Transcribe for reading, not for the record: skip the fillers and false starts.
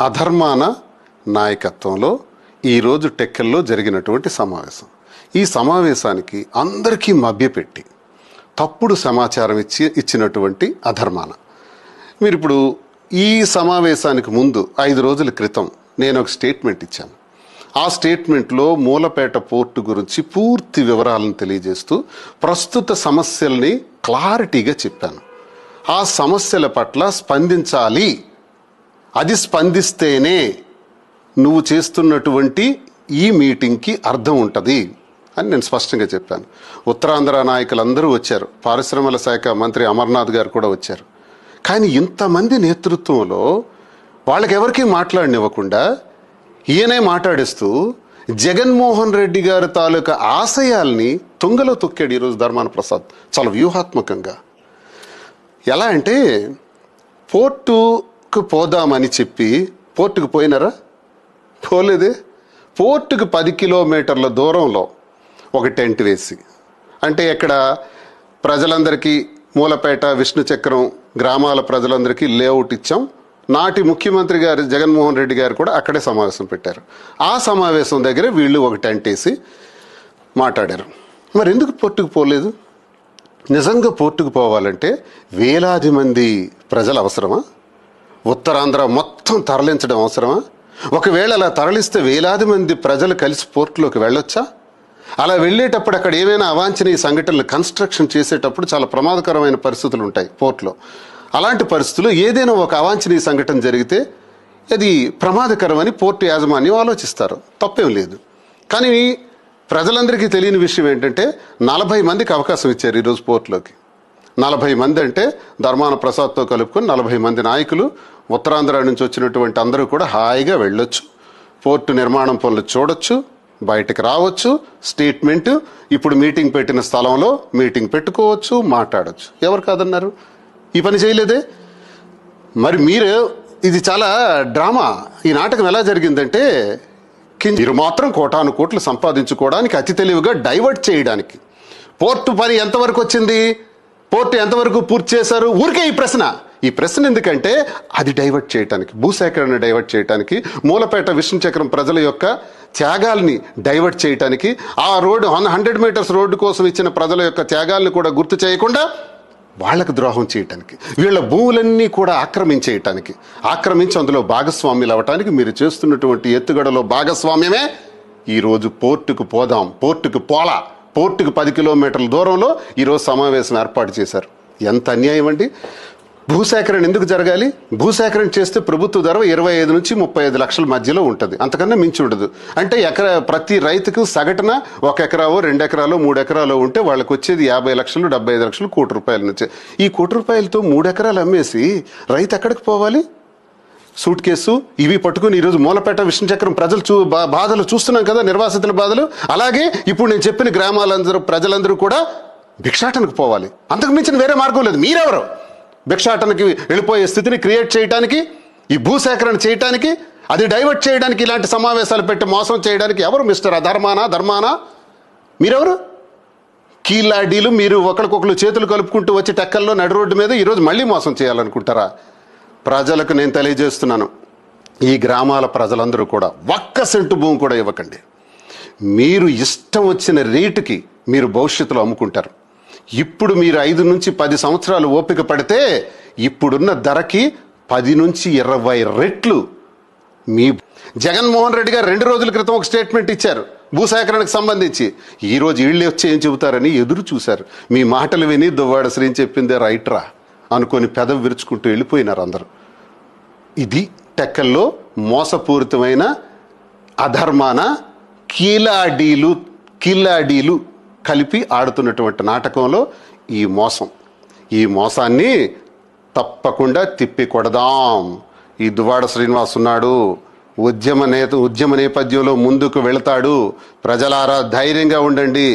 అధర్మాన నాయకత్వంలో ఈరోజు టెక్కల్లో జరిగినటువంటి సమావేశం. ఈ సమావేశానికి అందరికీ మభ్యపెట్టి తప్పుడు సమాచారం ఇచ్చినటువంటి అధర్మాన. మీరు ఇప్పుడు ఈ సమావేశానికి ముందు 5 రోజుల క్రితం నేను ఒక స్టేట్మెంట్ ఇచ్చాను. ఆ స్టేట్మెంట్లో మూలపేట పోర్టు గురించి పూర్తి వివరాలను తెలియజేస్తూ ప్రస్తుత సమస్యల్ని క్లారిటీగా చెప్పాను. ఆ సమస్యల పట్ల స్పందించాలి, అది స్పందిస్తేనే నువ్వు చేస్తున్నటువంటి ఈ మీటింగ్కి అర్థం ఉంటుంది అని నేను స్పష్టంగా చెప్పాను. ఉత్తరాంధ్ర నాయకులందరూ వచ్చారు, పారిశ్రమల శాఖ మంత్రి అమర్నాథ్ గారు కూడా వచ్చారు. కానీ ఇంతమంది నేతృత్వంలో వాళ్ళకెవరికీ మాట్లాడనివ్వకుండా ఈయనే మాట్లాడిస్తూ జగన్మోహన్ రెడ్డి గారి తాలూకా ఆశయాల్ని తుంగలో తొక్కాడు ఈరోజు ధర్మాన ప్రసాద్ చాలా వ్యూహాత్మకంగా. ఎలా అంటే పోర్టుకు పోదామని చెప్పి పోర్టుకు పోయినారా? పోలేదే. పోర్టుకు 10 కిలోమీటర్ల దూరంలో ఒక టెంట్ వేసి, అంటే ఎక్కడ ప్రజలందరికీ మూలపేట విష్ణు చక్రం గ్రామాల ప్రజలందరికీ లేఅవుట్ ఇచ్చాం. నాటి ముఖ్యమంత్రి గారు జగన్మోహన్ రెడ్డి గారు కూడా అక్కడే సమావేశం పెట్టారు. ఆ సమావేశం దగ్గర వీళ్ళు ఒక టెంట్ వేసి మాట్లాడారు. మరి ఎందుకు పోర్టుకు పోలేదు? నిజంగా పోర్టుకు పోవాలంటే వేలాది మంది ప్రజలు అవసరమా? ఉత్తరాంధ్ర మొత్తం తరలించడం అవసరమా? ఒకవేళ అలా తరలిస్తే వేలాది మంది ప్రజలు కలిసి పోర్టులోకి వెళ్ళొచ్చా? అలా వెళ్ళేటప్పుడు అక్కడ ఏమైనా అవాంఛనీయ సంఘటనలు కన్స్ట్రక్షన్ చేసేటప్పుడు చాలా ప్రమాదకరమైన పరిస్థితులు ఉంటాయి పోర్టులో. అలాంటి పరిస్థితుల్లో ఏదైనా ఒక అవాంఛనీయ సంఘటన జరిగితే అది ప్రమాదకరమని పోర్టు యాజమాన్యం ఆలోచిస్తారు, తప్పేం లేదు. కానీ ప్రజలందరికీ తెలియని విషయం ఏంటంటే 40 మందికి అవకాశం ఇచ్చారు ఈరోజు పోర్టులోకి. 40 మంది అంటే ధర్మాన ప్రసాద్తో కలుపుకొని 40 మంది నాయకులు ఉత్తరాంధ్ర నుంచి వచ్చినటువంటి అందరూ కూడా హాయిగా వెళ్ళొచ్చు, పోర్టు నిర్మాణం పనులు చూడొచ్చు, బయటకు రావచ్చు, స్టేట్మెంట్ ఇప్పుడు మీటింగ్ పెట్టిన స్థలంలో మీటింగ్ పెట్టుకోవచ్చు, మాట్లాడవచ్చు. ఎవరు కాదన్నారు? ఈ పని చేయలేదే. మరి మీరు ఇది చాలా డ్రామా. ఈ నాటకం ఎలా జరిగిందంటే మీరు మాత్రం కోటాను కోట్లు సంపాదించుకోవడానికి అతి తెలివిగా డైవర్ట్ చేయడానికి. పోర్టు పని ఎంతవరకు వచ్చింది, పోర్టు ఎంతవరకు పూర్తి చేశారు, ఊరికే ఈ ప్రశ్న ఎందుకంటే అది డైవర్ట్ చేయడానికి, భూసేకరణ డైవర్ట్ చేయడానికి, మూలపేట విష్ణు చక్రం ప్రజల యొక్క త్యాగాల్ని డైవర్ట్ చేయడానికి, ఆ రోడ్డు 100 మీటర్స్ రోడ్డు కోసం ఇచ్చిన ప్రజల యొక్క త్యాగాల్ని కూడా గుర్తు చేయకుండా వాళ్లకు ద్రోహం చేయటానికి, వీళ్ళ భూములన్నీ కూడా ఆక్రమించి అందులో భాగస్వామ్యులు అవ్వటానికి మీరు చేస్తున్నటువంటి ఎత్తుగడలో భాగస్వామ్యమే ఈరోజు పోర్టుకు పోదాం, పోర్టుకు 10 కిలోమీటర్ల దూరంలో ఈరోజు సమావేశం ఏర్పాటు చేశారు. ఎంత అన్యాయం అండి. భూసేకరణ ఎందుకు జరగాలి? భూసేకరణ చేస్తే ప్రభుత్వ ధర 25 నుంచి 35 లక్షల మధ్యలో ఉంటుంది, అంతకన్నా మించి ఉండదు. అంటే ప్రతి రైతుకు సగటున 1 ఎకరావో 2 ఎకరాలో 3 ఎకరాలో ఉంటే వాళ్ళకి వచ్చేది 50 లక్షలు 75 లక్షలు ₹1,00,00,000 నుంచి. ఈ ₹1,00,00,000తో 3 ఎకరాలు అమ్మేసి రైతు ఎక్కడికి పోవాలి? సూట్ కేసు ఇవి పట్టుకుని ఈరోజు మూలపేట విష్ణు చక్రం ప్రజలు బాధలు చూస్తున్నాం కదా, నిర్వాసితుల బాధలు. అలాగే ఇప్పుడు నేను చెప్పిన ప్రజలందరూ కూడా భిక్షాటనకు పోవాలి. అంతకు మించిన వేరే మార్గం లేదు. మీరెవరు భిక్షాటనకి వెళ్ళిపోయే స్థితిని క్రియేట్ చేయడానికి, ఈ భూసేకరణ చేయడానికి, అది డైవర్ట్ చేయడానికి ఇలాంటి సమావేశాలు పెట్టి మోసం చేయడానికి ఎవరు మిస్టర్ ధర్మానా? మీరెవరు? కీలాడీలు మీరు ఒకరికొకరు చేతులు కలుపుకుంటూ వచ్చి టెక్కల్లో నడి రోడ్డు మీద ఈరోజు మళ్ళీ మోసం చేయాలనుకుంటారా? ప్రజలకు నేను తెలియజేస్తున్నాను, ఈ గ్రామాల ప్రజలందరూ కూడా 1 సెంటు భూమి కూడా ఇవ్వకండి. మీరు ఇష్టం వచ్చిన రేటుకి మీరు భవిష్యత్తులో అమ్ముకుంటారు. ఇప్పుడు మీరు 5 నుంచి 10 సంవత్సరాలు ఓపిక పడితే ఇప్పుడున్న ధరకి 10 నుంచి 20 రెట్లు మీ జగన్మోహన్ రెడ్డి గారు 2 రోజుల క్రితం ఒక స్టేట్మెంట్ ఇచ్చారు భూసేకరణకు సంబంధించి. ఈరోజు వీళ్ళు వచ్చి ఏం చెబుతారని ఎదురు చూశారు. మీ మాటలు విని దువ్వాడ శ్రీ చెప్పిందే రైట్రా అనుకొని పెదవి విరుచుకుంటూ వెళ్ళిపోయినారు అందరూ. ఇది టెక్కల్లో మోసపూరితమైన అధర్మాన కిలాడీలు కలిపి ఆడుతున్నటువంటి నాటకంలో ఈ మోసాన్ని తప్పకుండా తిప్పి కొడదాం. ఈ దువ్వాడ శ్రీనివాస్ ఉన్నాడు, ఉద్యమ నేపథ్యంలో ముందుకు వెళతాడు. ప్రజలారా ధైర్యంగా ఉండండి.